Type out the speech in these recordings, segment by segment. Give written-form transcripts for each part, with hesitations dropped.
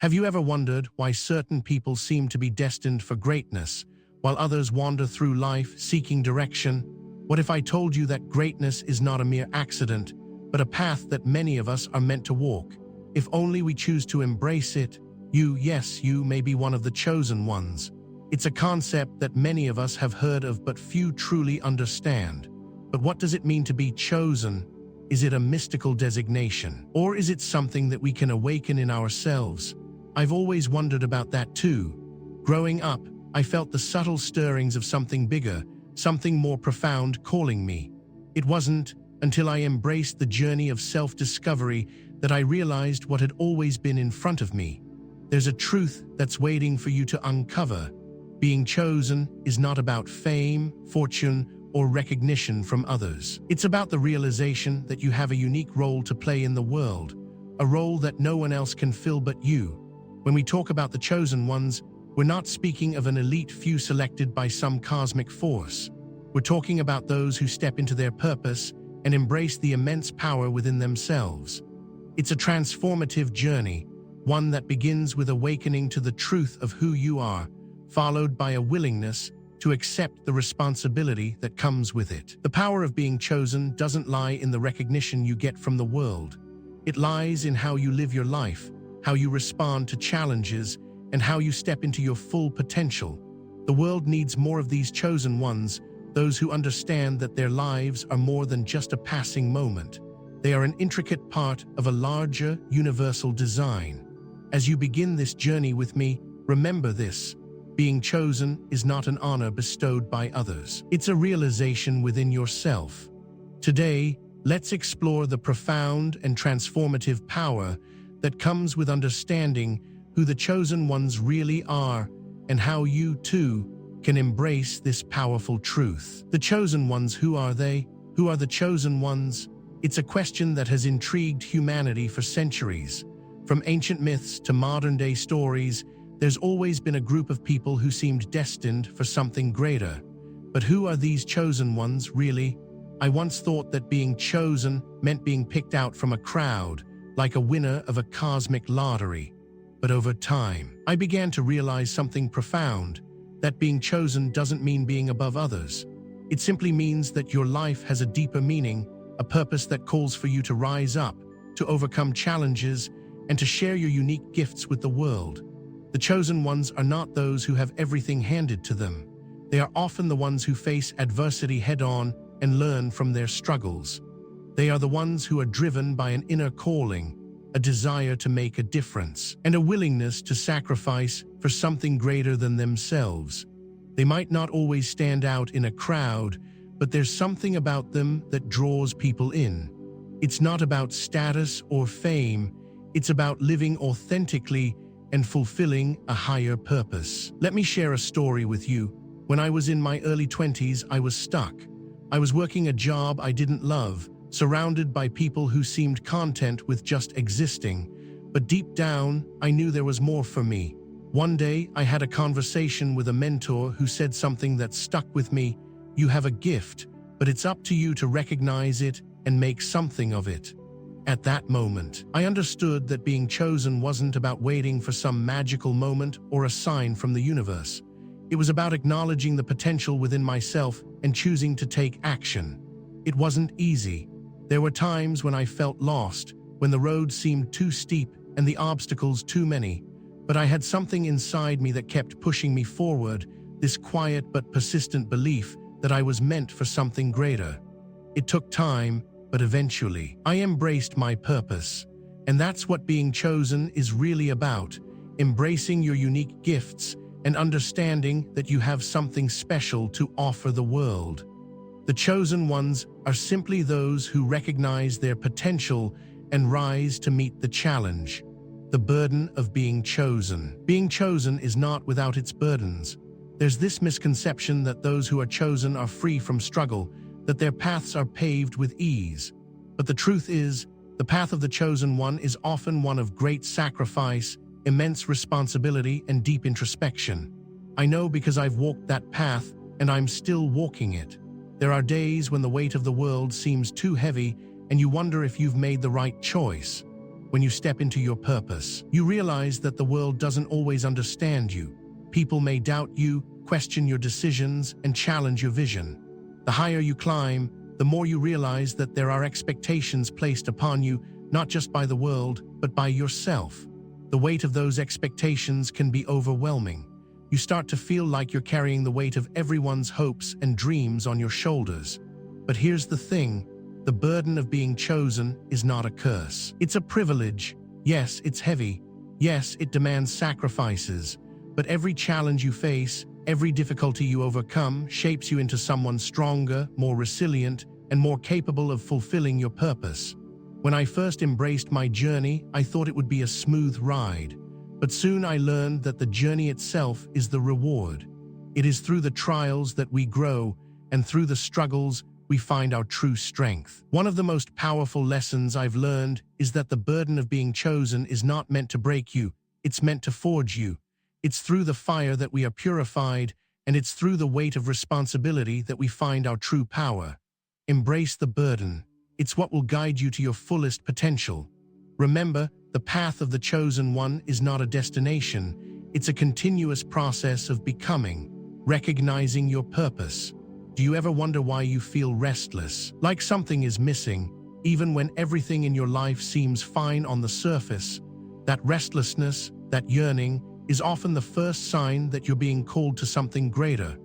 Have you ever wondered why certain people seem to be destined for greatness, while others wander through life seeking direction? What if I told you that greatness is not a mere accident, but a path that many of us are meant to walk? If only we choose to embrace it, yes, you may be one of the chosen ones. It's a concept that many of us have heard of but few truly understand. But what does it mean to be chosen? Is it a mystical designation? Or is it something that we can awaken in ourselves? I've always wondered about that too. Growing up, I felt the subtle stirrings of something bigger, something more profound calling me. It wasn't until I embraced the journey of self-discovery that I realized what had always been in front of me. There's a truth that's waiting for you to uncover. Being chosen is not about fame, fortune, or recognition from others. It's about the realization that you have a unique role to play in the world, a role that no one else can fill but you. When we talk about the chosen ones, we're not speaking of an elite few selected by some cosmic force. We're talking about those who step into their purpose and embrace the immense power within themselves. It's a transformative journey, one that begins with awakening to the truth of who you are, followed by a willingness to accept the responsibility that comes with it. The power of being chosen doesn't lie in the recognition you get from the world. It lies in how you live your life, how you respond to challenges, and how you step into your full potential. The world needs more of these chosen ones, those who understand that their lives are more than just a passing moment. They are an intricate part of a larger, universal design. As you begin this journey with me, remember this: being chosen is not an honor bestowed by others. It's a realization within yourself. Today, let's explore the profound and transformative power that comes with understanding who the chosen ones really are and how you, too, can embrace this powerful truth. The chosen ones, who are they? Who are the chosen ones? It's a question that has intrigued humanity for centuries. From ancient myths to modern-day stories, there's always been a group of people who seemed destined for something greater. But who are these chosen ones, really? I once thought that being chosen meant being picked out from a crowd, like a winner of a cosmic lottery. But over time, I began to realize something profound: that being chosen doesn't mean being above others. It simply means that your life has a deeper meaning, a purpose that calls for you to rise up, to overcome challenges, and to share your unique gifts with the world. The chosen ones are not those who have everything handed to them. They are often the ones who face adversity head-on and learn from their struggles. They are the ones who are driven by an inner calling, a desire to make a difference, and a willingness to sacrifice for something greater than themselves. They might not always stand out in a crowd, but there's something about them that draws people in. It's not about status or fame, it's about living authentically and fulfilling a higher purpose. Let me share a story with you. When I was in my early 20s, I was stuck. I was working a job I didn't love, surrounded by people who seemed content with just existing. But deep down, I knew there was more for me. One day, I had a conversation with a mentor who said something that stuck with me: "You have a gift, but it's up to you to recognize it and make something of it." At that moment, I understood that being chosen wasn't about waiting for some magical moment or a sign from the universe. It was about acknowledging the potential within myself and choosing to take action. It wasn't easy. There were times when I felt lost, when the road seemed too steep and the obstacles too many. But I had something inside me that kept pushing me forward, this quiet but persistent belief that I was meant for something greater. It took time, but eventually, I embraced my purpose. And that's what being chosen is really about: embracing your unique gifts and understanding that you have something special to offer the world. The chosen ones are simply those who recognize their potential and rise to meet the challenge. The burden of being chosen. Being chosen is not without its burdens. There's this misconception that those who are chosen are free from struggle, that their paths are paved with ease. But the truth is, the path of the chosen one is often one of great sacrifice, immense responsibility, and deep introspection. I know because I've walked that path, and I'm still walking it. There are days when the weight of the world seems too heavy, and you wonder if you've made the right choice. when you step into your purpose. You realize that the world doesn't always understand you. People may doubt you, question your decisions, and challenge your vision. The higher you climb, the more you realize that there are expectations placed upon you, not just by the world, but by yourself. The weight of those expectations can be overwhelming. You start to feel like you're carrying the weight of everyone's hopes and dreams on your shoulders. But here's the thing, the burden of being chosen is not a curse. It's a privilege. Yes, it's heavy. Yes, it demands sacrifices. But every challenge you face, every difficulty you overcome, shapes you into someone stronger, more resilient, and more capable of fulfilling your purpose. When I first embraced my journey, I thought it would be a smooth ride. But soon I learned that the journey itself is the reward. It is through the trials that we grow, and through the struggles we find our true strength. One of the most powerful lessons I've learned is that the burden of being chosen is not meant to break you, it's meant to forge you. It's through the fire that we are purified, and it's through the weight of responsibility that we find our true power. Embrace the burden. It's what will guide you to your fullest potential. Remember, the path of the chosen one is not a destination. It's a continuous process of becoming, recognizing your purpose. Do you ever wonder why you feel restless, like something is missing, even when everything in your life seems fine on the surface? That restlessness, that yearning, is often the first sign that you're being called to something greater.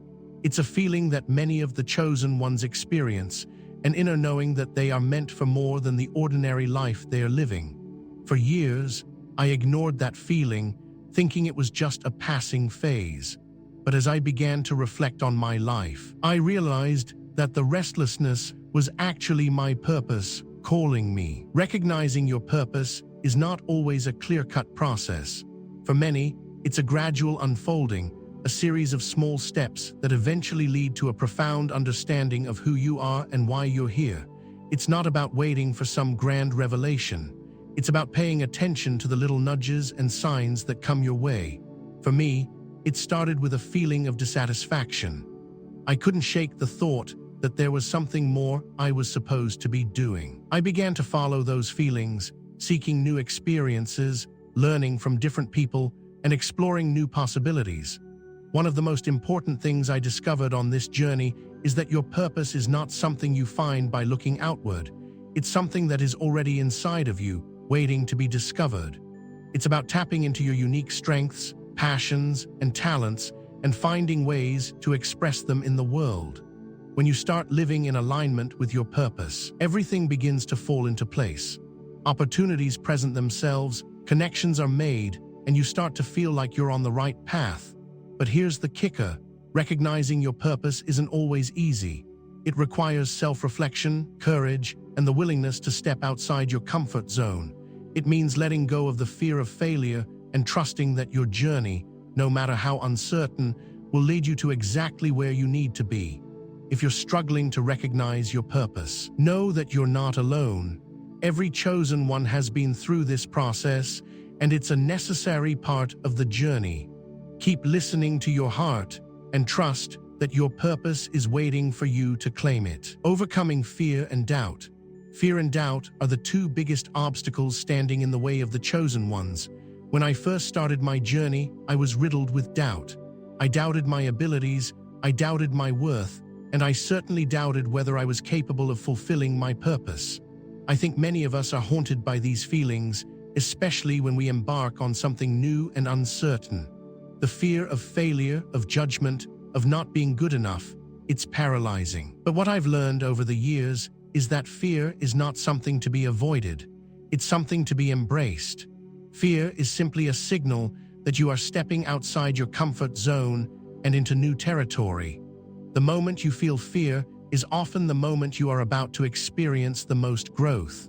It's a feeling that many of the chosen ones experience, an inner knowing that they are meant for more than the ordinary life they are living. For years, I ignored that feeling, thinking it was just a passing phase. But as I began to reflect on my life, I realized that the restlessness was actually my purpose calling me. Recognizing your purpose is not always a clear-cut process. For many, it's a gradual unfolding, a series of small steps that eventually lead to a profound understanding of who you are and why you're here. It's not about waiting for some grand revelation. It's about paying attention to the little nudges and signs that come your way. For me, it started with a feeling of dissatisfaction. I couldn't shake the thought that there was something more I was supposed to be doing. I began to follow those feelings, seeking new experiences, learning from different people, and exploring new possibilities. One of the most important things I discovered on this journey is that your purpose is not something you find by looking outward. It's something that is already inside of you, waiting to be discovered. It's about tapping into your unique strengths, passions, and talents, and finding ways to express them in the world. When you start living in alignment with your purpose, everything begins to fall into place. Opportunities present themselves, connections are made, and you start to feel like you're on the right path. But here's the kicker: recognizing your purpose isn't always easy. It requires self-reflection, courage, and the willingness to step outside your comfort zone. It means letting go of the fear of failure and trusting that your journey, no matter how uncertain, will lead you to exactly where you need to be. If you're struggling to recognize your purpose, know that you're not alone. Every chosen one has been through this process, and it's a necessary part of the journey. Keep listening to your heart and trust that your purpose is waiting for you to claim it. Overcoming fear and doubt. Fear and doubt are the two biggest obstacles standing in the way of the chosen ones. When I first started my journey, I was riddled with doubt. I doubted my abilities, I doubted my worth, and I certainly doubted whether I was capable of fulfilling my purpose. I think many of us are haunted by these feelings, especially when we embark on something new and uncertain. The fear of failure, of judgment, of not being good enough, it's paralyzing. But what I've learned over the years is that fear is not something to be avoided. It's something to be embraced. Fear is simply a signal that you are stepping outside your comfort zone and into new territory. The moment you feel fear is often the moment you are about to experience the most growth.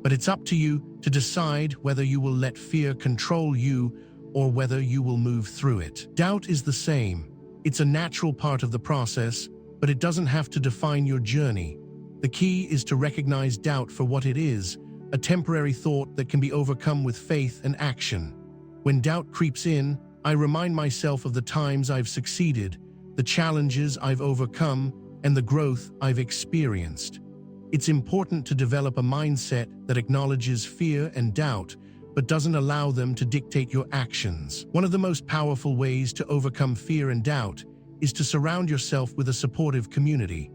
But it's up to you to decide whether you will let fear control you or whether you will move through it. Doubt is the same. It's a natural part of the process, but it doesn't have to define your journey. The key is to recognize doubt for what it is, a temporary thought that can be overcome with faith and action. When doubt creeps in, I remind myself of the times I've succeeded, the challenges I've overcome, and the growth I've experienced. It's important to develop a mindset that acknowledges fear and doubt, but doesn't allow them to dictate your actions. One of the most powerful ways to overcome fear and doubt is to surround yourself with a supportive community.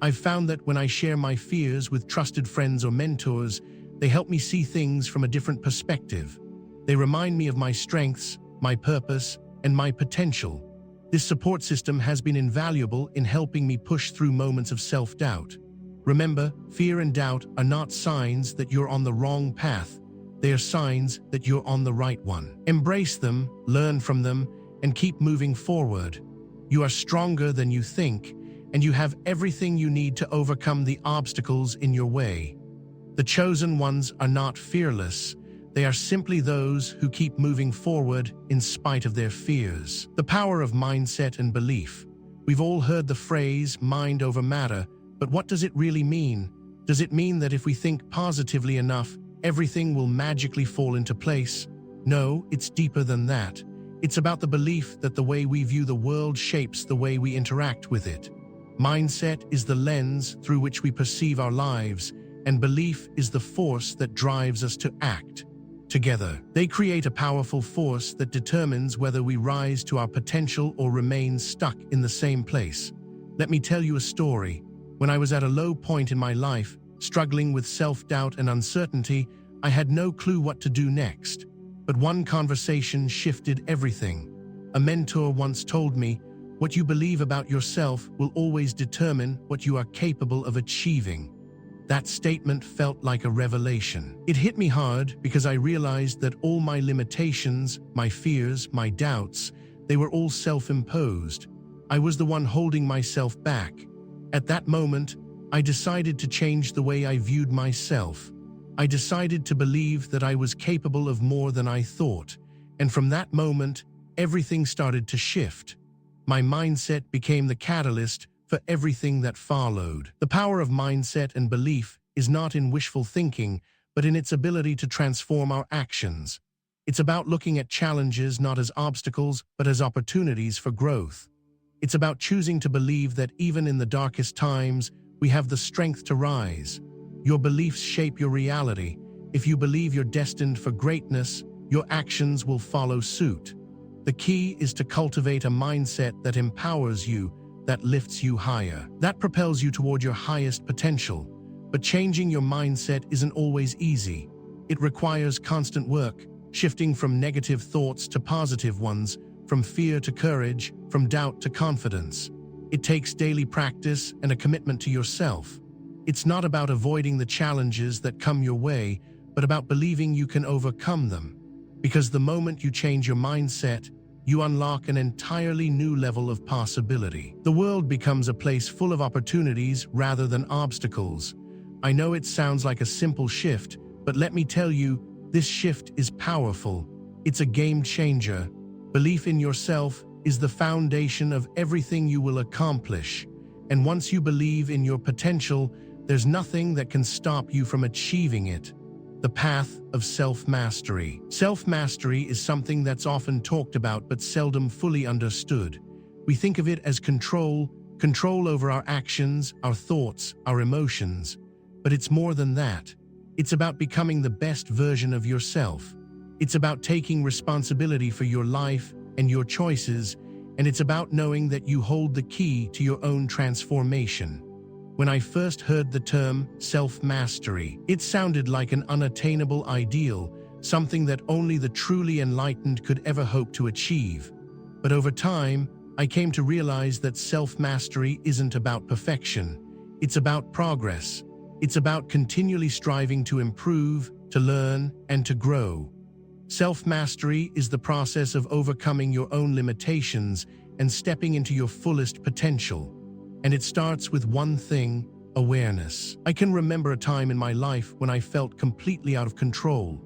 I've found that when I share my fears with trusted friends or mentors, they help me see things from a different perspective. They remind me of my strengths, my purpose, and my potential. This support system has been invaluable in helping me push through moments of self-doubt. Remember, fear and doubt are not signs that you're on the wrong path. They are signs that you're on the right one. Embrace them, learn from them, and keep moving forward. You are stronger than you think, and you have everything you need to overcome the obstacles in your way. The chosen ones are not fearless. They are simply those who keep moving forward in spite of their fears. The power of mindset and belief. We've all heard the phrase mind over matter, but what does it really mean? Does it mean that if we think positively enough, everything will magically fall into place? No, it's deeper than that. It's about the belief that the way we view the world shapes the way we interact with it. Mindset is the lens through which we perceive our lives, and belief is the force that drives us to act. Together, they create a powerful force that determines whether we rise to our potential or remain stuck in the same place. Let me tell you a story. When I was at a low point in my life, struggling with self-doubt and uncertainty, I had no clue what to do next. But one conversation shifted everything. A mentor once told me, "What you believe about yourself will always determine what you are capable of achieving." That statement felt like a revelation. It hit me hard because I realized that all my limitations, my fears, my doubts, they were all self-imposed. I was the one holding myself back. At that moment, I decided to change the way I viewed myself. I decided to believe that I was capable of more than I thought, and from that moment, everything started to shift. My mindset became the catalyst for everything that followed. The power of mindset and belief is not in wishful thinking, but in its ability to transform our actions. It's about looking at challenges not as obstacles, but as opportunities for growth. It's about choosing to believe that even in the darkest times, we have the strength to rise. Your beliefs shape your reality. If you believe you're destined for greatness, your actions will follow suit. The key is to cultivate a mindset that empowers you, that lifts you higher, that propels you toward your highest potential. But changing your mindset isn't always easy. It requires constant work, shifting from negative thoughts to positive ones, from fear to courage, from doubt to confidence. It takes daily practice and a commitment to yourself. It's not about avoiding the challenges that come your way, but about believing you can overcome them. Because the moment you change your mindset, you unlock an entirely new level of possibility. The world becomes a place full of opportunities rather than obstacles. I know it sounds like a simple shift, but let me tell you, this shift is powerful. It's a game changer. Belief in yourself is the foundation of everything you will accomplish. And once you believe in your potential, there's nothing that can stop you from achieving it. The path of self-mastery. Self-mastery is something that's often talked about but seldom fully understood. We think of it as control over our actions, our thoughts, our emotions. But it's more than that. It's about becoming the best version of yourself. It's about taking responsibility for your life and your choices, and it's about knowing that you hold the key to your own transformation. When I first heard the term self-mastery, it sounded like an unattainable ideal, something that only the truly enlightened could ever hope to achieve. But over time, I came to realize that self-mastery isn't about perfection. It's about progress. It's about continually striving to improve, to learn, and to grow. Self-mastery is the process of overcoming your own limitations and stepping into your fullest potential. And it starts with one thing: awareness. I can remember a time in my life when I felt completely out of control.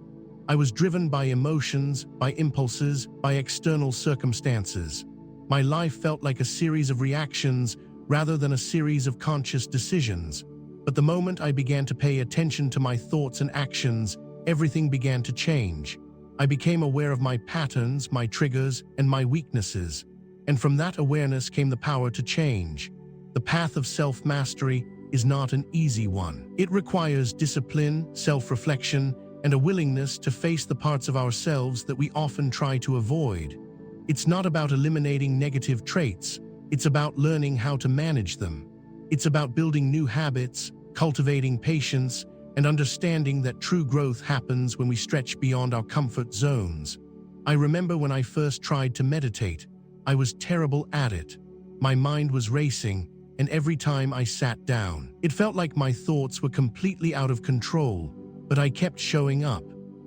I was driven by emotions, by impulses, by external circumstances. My life felt like a series of reactions rather than a series of conscious decisions. But the moment I began to pay attention to my thoughts and actions, everything began to change. I became aware of my patterns, my triggers, and my weaknesses. And from that awareness came the power to change. The path of self-mastery is not an easy one. It requires discipline, self-reflection, and a willingness to face the parts of ourselves that we often try to avoid. It's not about eliminating negative traits, it's about learning how to manage them. It's about building new habits, cultivating patience, and understanding that true growth happens when we stretch beyond our comfort zones. I remember when I first tried to meditate, I was terrible at it. My mind was racing, and every time I sat down, it felt like my thoughts were completely out of control. But I kept showing up.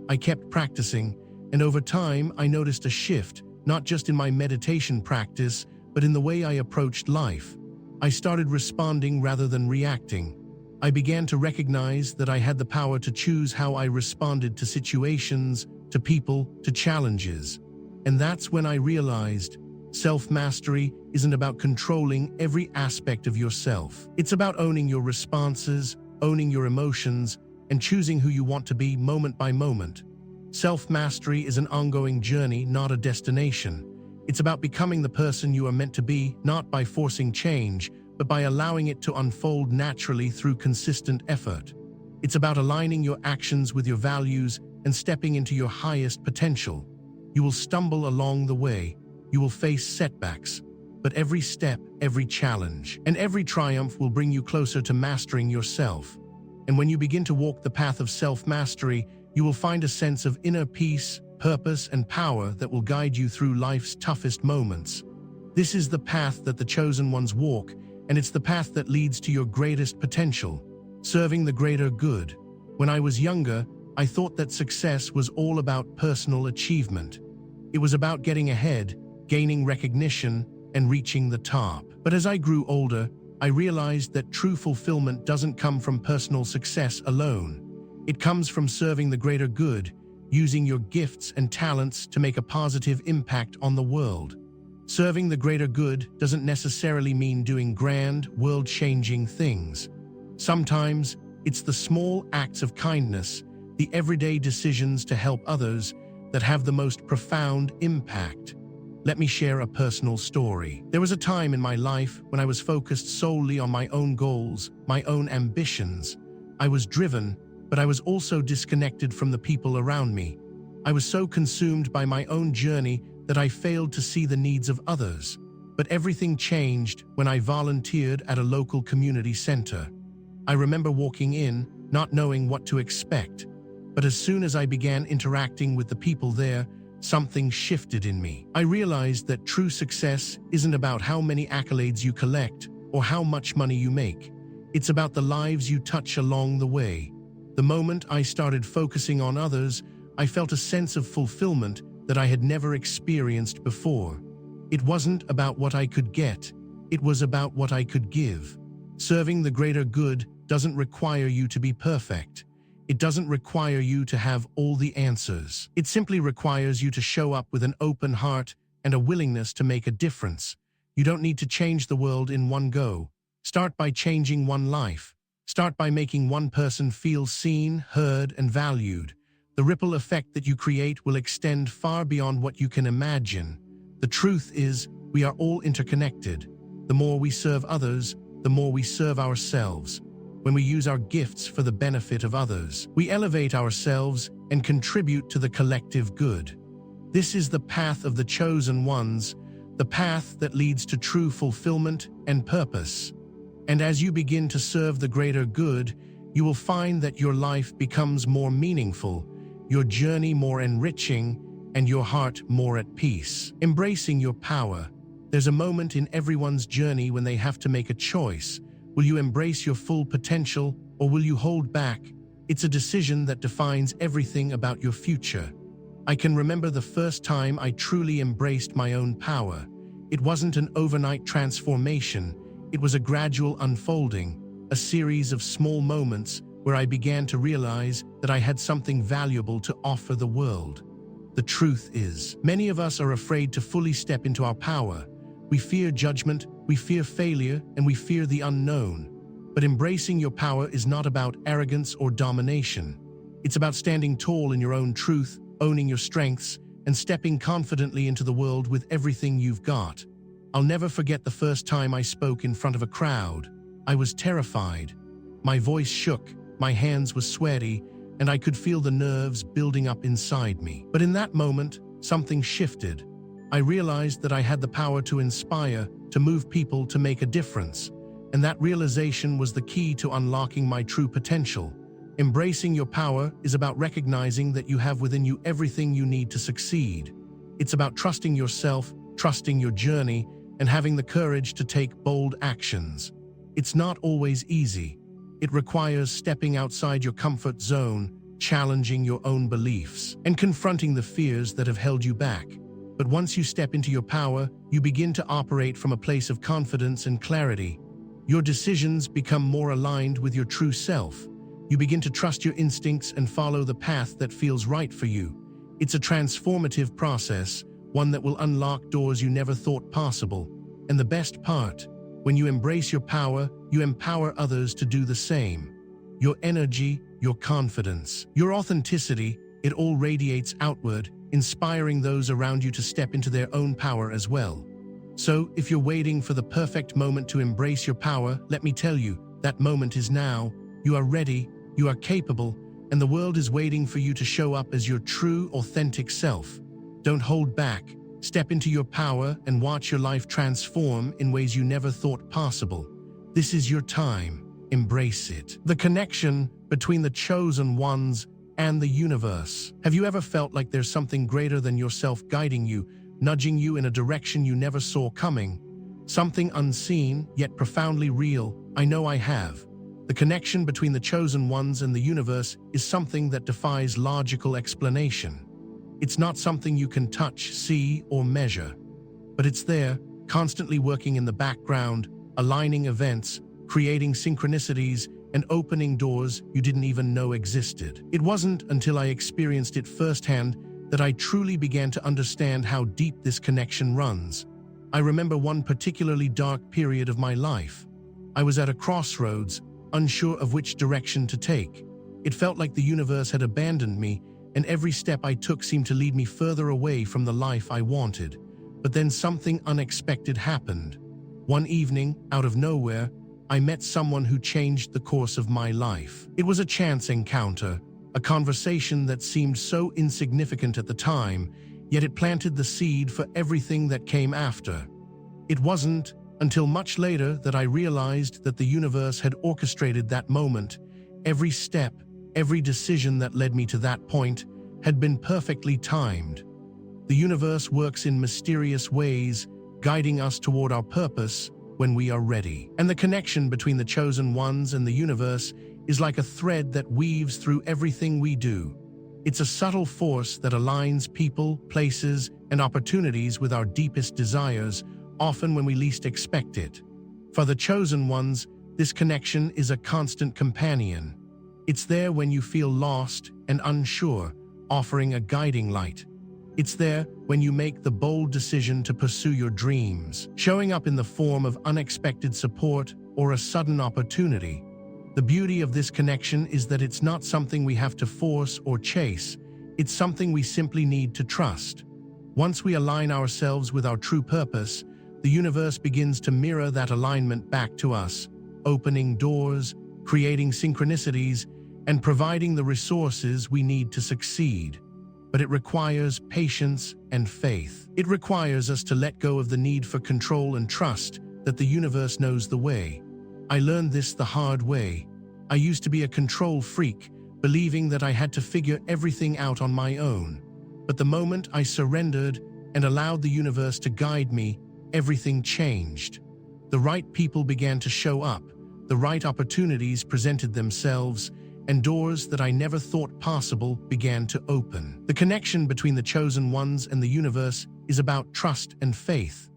I kept practicing, and over time I noticed a shift, not just in my meditation practice, but in the way I approached life. I started responding rather than reacting. I began to recognize that I had the power to choose how I responded to situations, to people, to challenges. And that's when I realized self-mastery isn't about controlling every aspect of yourself. It's about owning your responses, owning your emotions, and choosing who you want to be moment by moment. Self-mastery is an ongoing journey, not a destination. It's about becoming the person you are meant to be, not by forcing change, but by allowing it to unfold naturally through consistent effort. It's about aligning your actions with your values and stepping into your highest potential. You will stumble along the way. You will face setbacks. But every step, every challenge, and every triumph will bring you closer to mastering yourself. And when you begin to walk the path of self-mastery, you will find a sense of inner peace, purpose, and power that will guide you through life's toughest moments. This is the path that the chosen ones walk, and it's the path that leads to your greatest potential, serving the greater good. When I was younger, I thought that success was all about personal achievement. It was about getting ahead, gaining recognition, and reaching the top. But as I grew older, I realized that true fulfillment doesn't come from personal success alone. It comes from serving the greater good, using your gifts and talents to make a positive impact on the world. Serving the greater good doesn't necessarily mean doing grand, world-changing things. Sometimes, it's the small acts of kindness, the everyday decisions to help others, that have the most profound impact. Let me share a personal story. There was a time in my life when I was focused solely on my own goals, my own ambitions. I was driven, but I was also disconnected from the people around me. I was so consumed by my own journey that I failed to see the needs of others. But everything changed when I volunteered at a local community center. I remember walking in, not knowing what to expect. But as soon as I began interacting with the people there, something shifted in me. I realized that true success isn't about how many accolades you collect or how much money you make. It's about the lives you touch along the way. The moment I started focusing on others, I felt a sense of fulfillment that I had never experienced before. It wasn't about what I could get, it was about what I could give. Serving the greater good doesn't require you to be perfect. It doesn't require you to have all the answers. It simply requires you to show up with an open heart and a willingness to make a difference. You don't need to change the world in one go. Start by changing one life. Start by making one person feel seen, heard, and valued. The ripple effect that you create will extend far beyond what you can imagine. The truth is, we are all interconnected. The more we serve others, the more we serve ourselves. When we use our gifts for the benefit of others, we elevate ourselves and contribute to the collective good. This is the path of the chosen ones, the path that leads to true fulfillment and purpose. And as you begin to serve the greater good, you will find that your life becomes more meaningful, your journey more enriching, and your heart more at peace. Embracing your power. There's a moment in everyone's journey when they have to make a choice. Will you embrace your full potential, or will you hold back? It's a decision that defines everything about your future. I can remember the first time I truly embraced my own power. It wasn't an overnight transformation. It was a gradual unfolding, a series of small moments where I began to realize that I had something valuable to offer the world. The truth is, many of us are afraid to fully step into our power. We fear judgment, we fear failure, and we fear the unknown. But embracing your power is not about arrogance or domination. It's about standing tall in your own truth, owning your strengths, and stepping confidently into the world with everything you've got. I'll never forget the first time I spoke in front of a crowd. I was terrified. My voice shook, my hands were sweaty, and I could feel the nerves building up inside me. But in that moment, something shifted. I realized that I had the power to inspire, to move people, to make a difference. And that realization was the key to unlocking my true potential. Embracing your power is about recognizing that you have within you everything you need to succeed. It's about trusting yourself, trusting your journey, and having the courage to take bold actions. It's not always easy. It requires stepping outside your comfort zone, challenging your own beliefs, and confronting the fears that have held you back. But once you step into your power, you begin to operate from a place of confidence and clarity. Your decisions become more aligned with your true self. You begin to trust your instincts and follow the path that feels right for you. It's a transformative process, one that will unlock doors you never thought possible. And the best part, when you embrace your power, you empower others to do the same. Your energy, your confidence, your authenticity, it all radiates outward, inspiring those around you to step into their own power as well. So, if you're waiting for the perfect moment to embrace your power, let me tell you, that moment is now. You are ready, you are capable, and the world is waiting for you to show up as your true, authentic self. Don't hold back. Step into your power and watch your life transform in ways you never thought possible. This is your time. Embrace it. The connection between the chosen ones and the universe. Have you ever felt like there's something greater than yourself guiding you, nudging you in a direction you never saw coming? Something unseen, yet profoundly real. I know I have. The connection between the chosen ones and the universe is something that defies logical explanation. It's not something you can touch, see, or measure. But it's there, constantly working in the background, aligning events, creating synchronicities, and opening doors you didn't even know existed. It wasn't until I experienced it firsthand that I truly began to understand how deep this connection runs. I remember one particularly dark period of my life. I was at a crossroads, unsure of which direction to take. It felt like the universe had abandoned me, and every step I took seemed to lead me further away from the life I wanted. But then something unexpected happened. One evening, out of nowhere, I met someone who changed the course of my life. It was a chance encounter, a conversation that seemed so insignificant at the time, yet it planted the seed for everything that came after. It wasn't until much later that I realized that the universe had orchestrated that moment. Every step, every decision that led me to that point had been perfectly timed. The universe works in mysterious ways, guiding us toward our purpose when we are ready. And the connection between the chosen ones and the universe is like a thread that weaves through everything we do. It's a subtle force that aligns people, places, and opportunities with our deepest desires, often when we least expect it. For the chosen ones, this connection is a constant companion. It's there when you feel lost and unsure, offering a guiding light. It's there when you make the bold decision to pursue your dreams, showing up in the form of unexpected support or a sudden opportunity. The beauty of this connection is that it's not something we have to force or chase. It's something we simply need to trust. Once we align ourselves with our true purpose, the universe begins to mirror that alignment back to us, opening doors, creating synchronicities, and providing the resources we need to succeed. But it requires patience and faith. It requires us to let go of the need for control and trust that the universe knows the way. I learned this the hard way. I used to be a control freak, believing that I had to figure everything out on my own. But the moment I surrendered and allowed the universe to guide me, everything changed. The right people began to show up, the right opportunities presented themselves, and doors that I never thought possible began to open. The connection between the chosen ones and the universe is about trust and faith.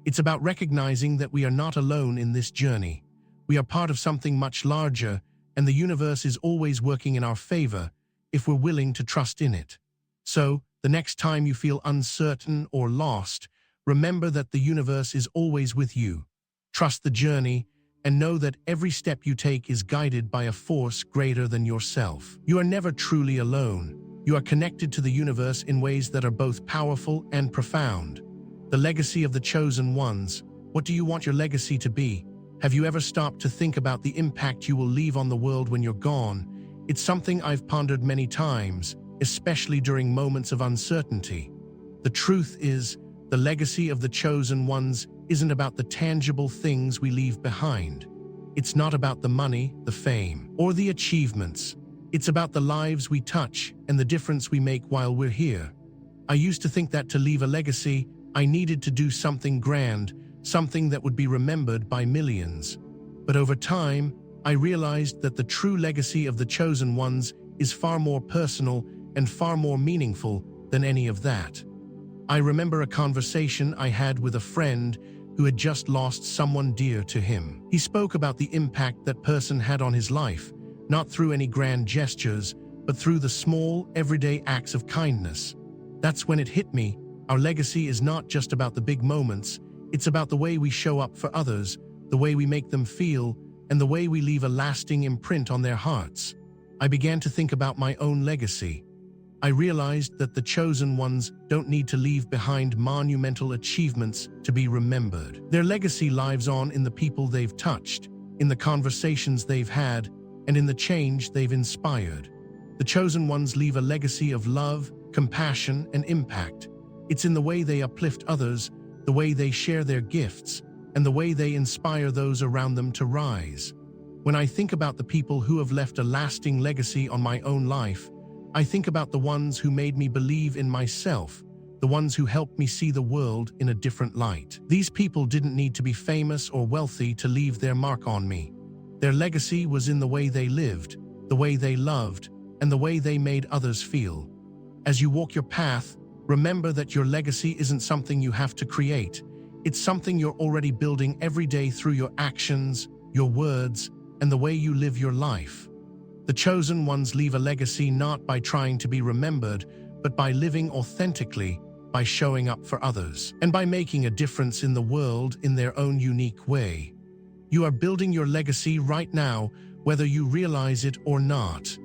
It's about recognizing that we are not alone in this journey. We are part of something much larger, and the universe is always working in our favor if we're willing to trust in it. So, the next time you feel uncertain or lost, remember that the universe is always with you. Trust the journey, and know that every step you take is guided by a force greater than yourself. You are never truly alone. You are connected to the universe in ways that are both powerful and profound. The legacy of the chosen ones. What do you want your legacy to be? Have you ever stopped to think about the impact you will leave on the world when you're gone? It's something I've pondered many times, especially during moments of uncertainty. The truth is, the legacy of the chosen ones isn't about the tangible things we leave behind. It's not about the money, the fame, or the achievements. It's about the lives we touch and the difference we make while we're here. I used to think that to leave a legacy, I needed to do something grand, something that would be remembered by millions. But over time, I realized that the true legacy of the chosen ones is far more personal and far more meaningful than any of that. I remember a conversation I had with a friend who had just lost someone dear to him. He spoke about the impact that person had on his life, not through any grand gestures, but through the small, everyday acts of kindness. That's when it hit me. Our legacy is not just about the big moments, it's about the way we show up for others, the way we make them feel, and the way we leave a lasting imprint on their hearts. I began to think about my own legacy. I realized that the chosen ones don't need to leave behind monumental achievements to be remembered. Their legacy lives on in the people they've touched, in the conversations they've had, and in the change they've inspired. The chosen ones leave a legacy of love, compassion, and impact. It's in the way they uplift others, the way they share their gifts, and the way they inspire those around them to rise. When I think about the people who have left a lasting legacy on my own life, I think about the ones who made me believe in myself, the ones who helped me see the world in a different light. These people didn't need to be famous or wealthy to leave their mark on me. Their legacy was in the way they lived, the way they loved, and the way they made others feel. As you walk your path, remember that your legacy isn't something you have to create. It's something you're already building every day through your actions, your words, and the way you live your life. The chosen ones leave a legacy not by trying to be remembered, but by living authentically, by showing up for others, and by making a difference in the world in their own unique way. You are building your legacy right now, whether you realize it or not.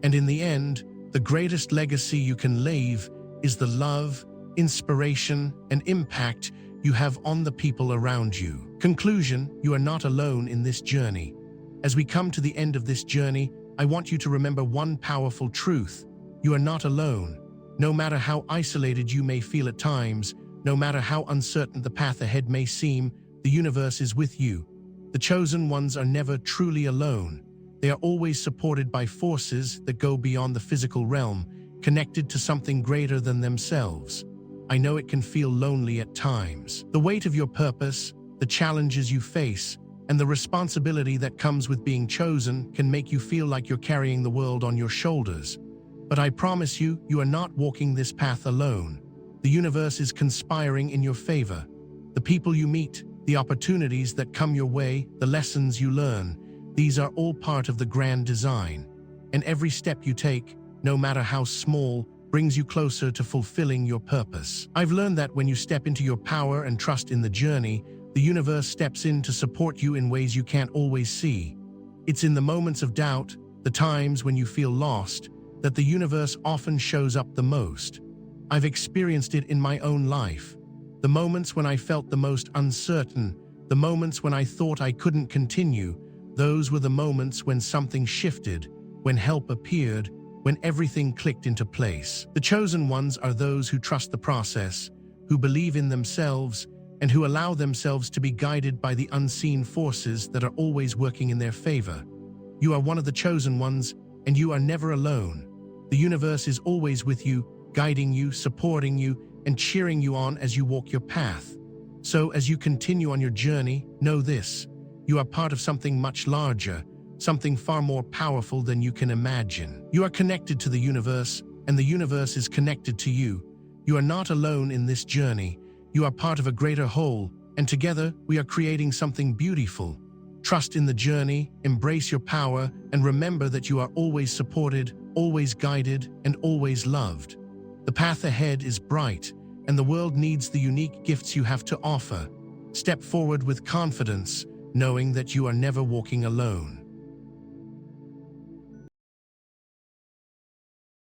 And in the end, the greatest legacy you can leave is the love, inspiration, and impact you have on the people around you. Conclusion: you are not alone in this journey. As we come to the end of this journey, I want you to remember one powerful truth. You are not alone. No matter how isolated you may feel at times, no matter how uncertain the path ahead may seem, the universe is with you. The chosen ones are never truly alone. They are always supported by forces that go beyond the physical realm, connected to something greater than themselves. I know it can feel lonely at times. The weight of your purpose, the challenges you face, and the responsibility that comes with being chosen can make you feel like you're carrying the world on your shoulders. But I promise you, you are not walking this path alone. The universe is conspiring in your favor. The people you meet, the opportunities that come your way, the lessons you learn, these are all part of the grand design. And every step you take, no matter how small, brings you closer to fulfilling your purpose. I've learned that when you step into your power and trust in the journey, the universe steps in to support you in ways you can't always see. It's in the moments of doubt, the times when you feel lost, that the universe often shows up the most. I've experienced it in my own life. The moments when I felt the most uncertain, the moments when I thought I couldn't continue, those were the moments when something shifted, when help appeared, when everything clicked into place. The chosen ones are those who trust the process, who believe in themselves, and who allow themselves to be guided by the unseen forces that are always working in their favor. You are one of the chosen ones, and you are never alone. The universe is always with you, guiding you, supporting you, and cheering you on as you walk your path. So as you continue on your journey, know this: you are part of something much larger, something far more powerful than you can imagine. You are connected to the universe, and the universe is connected to you. You are not alone in this journey. You are part of a greater whole, and together we are creating something beautiful. Trust in the journey, embrace your power, and remember that you are always supported, always guided, and always loved. The path ahead is bright, and the world needs the unique gifts you have to offer. Step forward with confidence, knowing that you are never walking alone.